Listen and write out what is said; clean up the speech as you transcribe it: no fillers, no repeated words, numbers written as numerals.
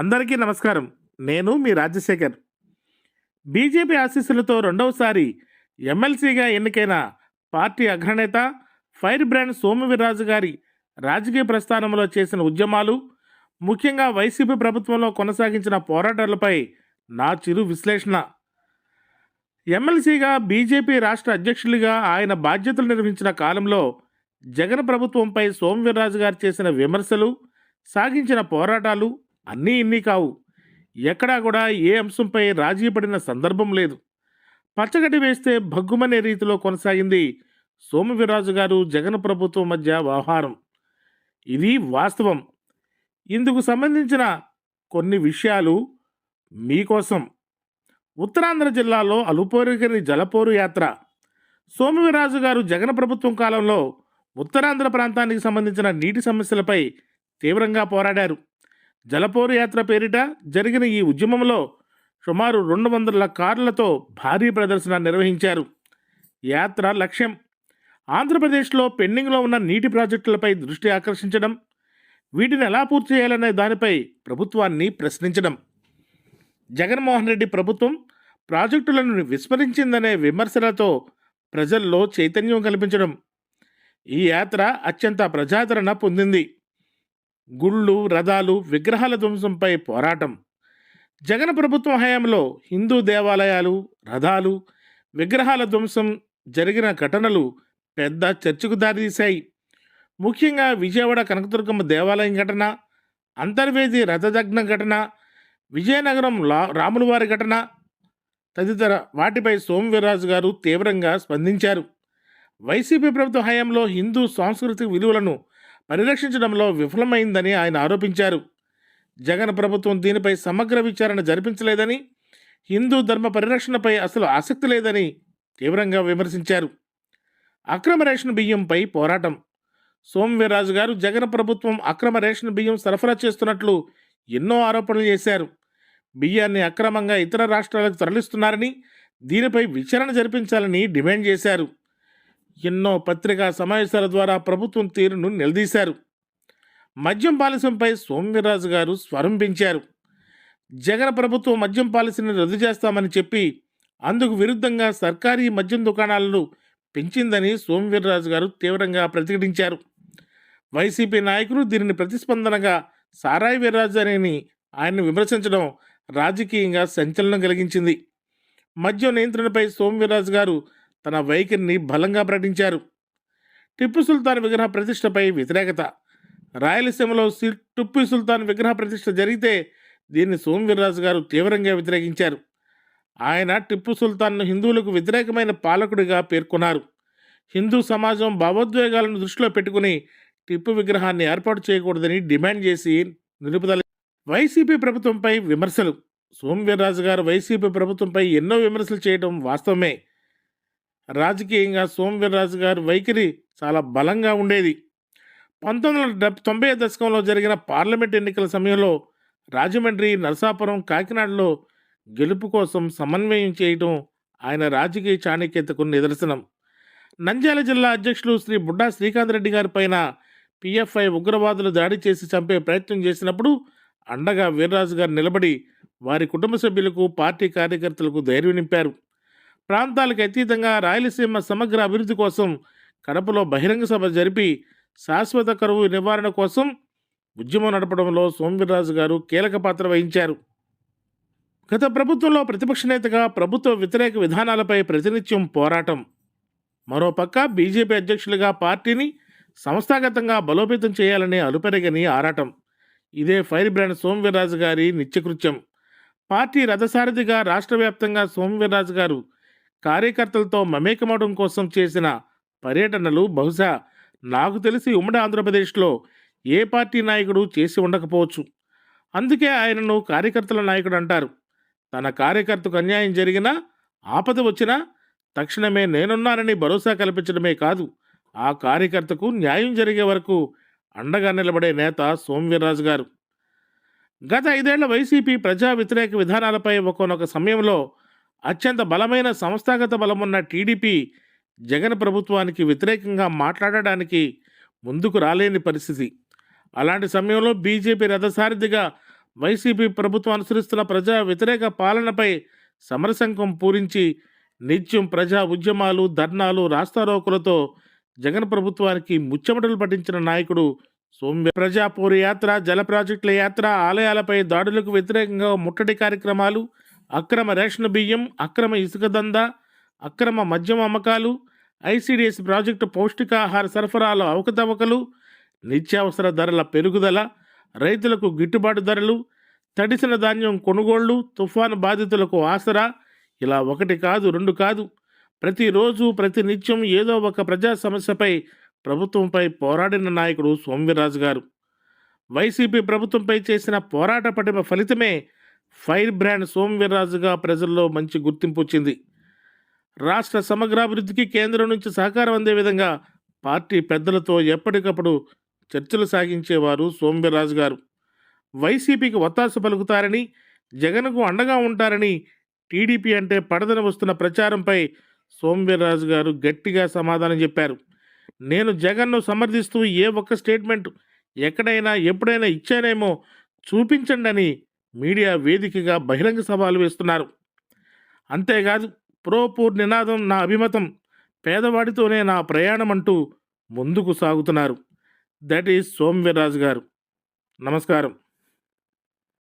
అందరికీ నమస్కారం. నేను మీ రాజశేఖర్. బీజేపీ ఆశీస్సులతో రెండవసారి ఎమ్మెల్సీగా ఎన్నికైన పార్టీ అగ్రనేత ఫైర్ బ్రాండ్ సోము వీర్రాజు గారి రాజకీయ ప్రస్థానంలో చేసిన ఉద్యమాలు, ముఖ్యంగా వైసీపీ ప్రభుత్వంలో కొనసాగించిన పోరాటాలపై నా చిరు విశ్లేషణ. ఎమ్మెల్సీగా బీజేపీ రాష్ట్ర అధ్యక్షులుగా ఆయన బాధ్యతలు నిర్వహించిన కాలంలో జగన్ ప్రభుత్వంపై సోము వీర్రాజు గారు చేసిన విమర్శలు, సాగించిన పోరాటాలు అన్నీ ఇన్ని కావు. ఎక్కడా కూడా ఏ అంశంపై రాజీ పడిన సందర్భం లేదు. పచ్చగడ్డి వేస్తే భగ్గుమనే రీతిలో కొనసాగింది సోము వీర్రాజు గారు జగన్ ప్రభుత్వం మధ్య వ్యవహారం. ఇది వాస్తవం. ఇందుకు సంబంధించిన కొన్ని విషయాలు మీకోసం. ఉత్తరాంధ్ర జిల్లాలో అలుపోరుగని జలపోరు యాత్ర. సోము వీర్రాజు గారు జగన్ ప్రభుత్వం కాలంలో ఉత్తరాంధ్ర ప్రాంతానికి సంబంధించిన నీటి సమస్యలపై తీవ్రంగా పోరాడారు. జలపోరు యాత్ర పేరిట జరిగిన ఈ ఉద్యమంలో సుమారు 200 కార్లతో భారీ ప్రదర్శన నిర్వహించారు. యాత్ర లక్ష్యం ఆంధ్రప్రదేశ్లో పెండింగ్లో ఉన్న నీటి ప్రాజెక్టులపై దృష్టి ఆకర్షించడం, వీటిని ఎలా పూర్తి చేయాలనే దానిపై ప్రభుత్వాన్ని ప్రశ్నించడం. జగన్మోహన్ రెడ్డి ప్రభుత్వం ప్రాజెక్టులను విస్మరించిందనే విమర్శలతో ప్రజల్లో చైతన్యం కల్పించడం. ఈ యాత్ర అత్యంత ప్రజాదరణ పొందింది. గుళ్ళు, రథాలు, విగ్రహాల ధ్వంసంపై పోరాటం. జగన్ ప్రభుత్వం హయాంలో హిందూ దేవాలయాలు, రథాలు, విగ్రహాల ధ్వంసం జరిగిన ఘటనలు పెద్ద చర్చకు దారితీశాయి. ముఖ్యంగా విజయవాడ కనకదుర్గమ్మ దేవాలయం ఘటన, అంతర్వేది రథదగ్న ఘటన, విజయనగరం రాములవారి ఘటన తదితర వాటిపై సోము వీర్రాజు గారు తీవ్రంగా స్పందించారు. వైసీపీ ప్రభుత్వ హయాంలో హిందూ సాంస్కృతిక విలువలను పరిరక్షించడంలో విఫలమైందని ఆయన ఆరోపించారు. జగన్ ప్రభుత్వం దీనిపై సమగ్ర విచారణ జరిపించలేదని, హిందూ ధర్మ పరిరక్షణపై అసలు ఆసక్తి లేదని తీవ్రంగా విమర్శించారు. అక్రమ రేషన్ బియ్యంపై పోరాటం. సోము వీర్రాజు గారు జగన్ ప్రభుత్వం అక్రమ రేషన్ బియ్యం సరఫరా చేస్తున్నట్లు ఎన్నో ఆరోపణలు చేశారు. బియ్యాన్ని అక్రమంగా ఇతర రాష్ట్రాలకు తరలిస్తున్నారని, దీనిపై విచారణ జరిపించాలని డిమాండ్ చేశారు. ఎన్నో పత్రికా సమావేశాల ద్వారా ప్రభుత్వం తీరును నిలదీశారు. మద్యం పాలసీపై సోము వీర్రాజు గారు స్వరం పెంచారు. జగన్ ప్రభుత్వం మద్యం పాలసీని రద్దు చేస్తామని చెప్పి అందుకు విరుద్ధంగా సర్కారీ మద్యం దుకాణాలను పెంచిందని సోము వీర్రాజు గారు తీవ్రంగా ప్రతిఘటించారు. వైసీపీ నాయకులు దీనిని ప్రతిస్పందనగా సారాయి వీర్రాజు అని ఆయన్ని విమర్శించడం రాజకీయంగా సంచలనం కలిగించింది. మద్యం నియంత్రణపై సోము వీర్రాజు గారు తన వైఖరిని బలంగా ప్రకటించారు. టిప్పు సుల్తాన్ విగ్రహ ప్రతిష్టపై వ్యతిరేకత. రాయలసీమలో టిప్పు సుల్తాన్ విగ్రహ ప్రతిష్ఠ జరిగితే దీన్ని సోము వీర్రాజు గారు తీవ్రంగా వ్యతిరేకించారు. ఆయన టిప్పు సుల్తాన్ను హిందువులకు వ్యతిరేకమైన పాలకుడిగా పేర్కొన్నారు. హిందూ సమాజం భావోద్వేగాలను దృష్టిలో పెట్టుకుని టిప్పు విగ్రహాన్ని ఏర్పాటు చేయకూడదని డిమాండ్ చేసి నిలుపుదల. వైసీపీ ప్రభుత్వంపై విమర్శలు. సోము వీర్రాజు గారు వైసీపీ ప్రభుత్వంపై ఎన్నో విమర్శలు చేయడం వాస్తవమే. రాజకీయంగా సోము వీర్రాజు గారి వైఖరి చాలా బలంగా ఉండేది. 1990 దశకంలో జరిగిన పార్లమెంట్ ఎన్నికల సమయంలో రాజమండ్రి, నరసాపురం, కాకినాడలో గెలుపు కోసం సమన్వయం చేయడం ఆయన రాజకీయ చాణక్యతకు నిదర్శనం. నంద్యాల జిల్లా అధ్యక్షులు శ్రీ బుడ్డా శ్రీకాంత్ రెడ్డి గారి పైన పిఎఫ్ఐ ఉగ్రవాదులు దాడి చేసి చంపే ప్రయత్నం చేసినప్పుడు అండగా వీర్రాజు గారు నిలబడి వారి కుటుంబ సభ్యులకు, పార్టీ కార్యకర్తలకు ధైర్యం నింపారు. ప్రాంతాలకు అతీతంగా రాయలసీమ సమగ్ర అభివృద్ధి కోసం కడపలో బహిరంగ సభ జరిపి శాశ్వత కరువు నివారణ కోసం ఉద్యమం నడపడంలో సోము వీర్రాజు గారు కీలక పాత్ర వహించారు. గత ప్రభుత్వంలో ప్రతిపక్ష నేతగా ప్రభుత్వ వ్యతిరేక విధానాలపై ప్రతినిత్యం పోరాటం. మరోపక్క బీజేపీ అధ్యక్షులుగా పార్టీని సంస్థాగతంగా బలోపేతం చేయాలనే అలుపెరగని ఆరాటం. ఇదే ఫైర్ బ్రాండ్ సోము వీర్రాజు గారి నిత్యకృత్యం. పార్టీ రథసారథిగా రాష్ట్ర వ్యాప్తంగా సోము వీర్రాజు గారు కార్యకర్తలతో మమేకమవడం కోసం చేసిన పర్యటనలు బహుశా నాకు తెలిసి ఉమ్మడి ఆంధ్రప్రదేశ్లో ఏ పార్టీ నాయకుడు చేసి ఉండకపోవచ్చు. అందుకే ఆయనను కార్యకర్తల నాయకుడు అంటారు. తన కార్యకర్తకు అన్యాయం జరిగినా, ఆపద వచ్చినా తక్షణమే నేనున్నానని భరోసా కల్పించడమే కాదు, ఆ కార్యకర్తకు న్యాయం జరిగే వరకు అండగా నిలబడే నేత సోము వీర్రాజు గారు. గత 5 ఏళ్ల వైసీపీ ప్రజా వ్యతిరేక విధానాలపై ఒకానొక సమయంలో అత్యంత బలమైన సంస్థాగత బలమున్న టీడీపీ జగన్ ప్రభుత్వానికి వ్యతిరేకంగా మాట్లాడడానికి ముందుకు రాలేని పరిస్థితి. అలాంటి సమయంలో బీజేపీ రథసారథిగా వైసీపీ ప్రభుత్వం అనుసరిస్తున్న ప్రజా వ్యతిరేక పాలనపై సమరశంఖం పూరించి నిత్యం ప్రజా ఉద్యమాలు, ధర్నాలు, రాస్తారోకులతో జగన్ ప్రభుత్వానికి ముచ్చెమటలు పట్టించిన నాయకుడు సోమ్య. ప్రజాపూర్ యాత్ర, జల ప్రాజెక్టుల యాత్ర, ఆలయాలపై దాడులకు వ్యతిరేకంగా ముట్టడి కార్యక్రమాలు, అక్రమ రేషన్ బియ్యం, అక్రమ ఇసుక దందా, అక్రమ మద్యం అమ్మకాలు, ఐసిడిఎస్ ప్రాజెక్టు పౌష్టికాహార సరఫరాలో అవకతవకలు, నిత్యావసర ధరల పెరుగుదల, రైతులకు గిట్టుబాటు ధరలు, తడిసిన ధాన్యం కొనుగోళ్లు, తుఫాను బాధితులకు ఆసరా, ఇలా ఒకటి కాదు, రెండు కాదు, ప్రతిరోజు ప్రతినిత్యం ఏదో ఒక ప్రజా సమస్యపై ప్రభుత్వంపై పోరాడిన నాయకుడు సోమ్వీర్రాజు గారు. వైసీపీ ప్రభుత్వంపై చేసిన పోరాట పటిమ ఫలితమే ఫైర్ బ్రాండ్ సోమ్వీర్రాజుగా ప్రజల్లో మంచి గుర్తింపు వచ్చింది. రాష్ట్ర సమగ్రాభివృద్ధికి కేంద్రం నుంచి సహకారం అందే విధంగా పార్టీ పెద్దలతో ఎప్పటికప్పుడు చర్చలు సాగించేవారు సోమ్వీర్రాజు గారు. వైసీపీకి ఒత్తాసు పలుకుతారని, జగన్కు అండగా ఉంటారని టీడీపీ అంటే పడదని వస్తున్న ప్రచారంపై సోమ్వీర్రాజు గారు గట్టిగా సమాధానం చెప్పారు. నేను జగన్ను సమర్థిస్తూ ఏ ఒక్క స్టేట్మెంట్ ఎక్కడైనా ఎప్పుడైనా ఇచ్చానేమో చూపించండి అని మీడియా వేదికగా బహిరంగ సవాలు వేస్తున్నారు. అంతేకాదు, ప్రోపూర్ నినాదం నా అభిమతం, పేదవాడితోనే నా ప్రయాణం అంటూ ముందుకు సాగుతున్నారు. దట్ ఈజ్ సోమ్వీర్రాజు గారు. నమస్కారం.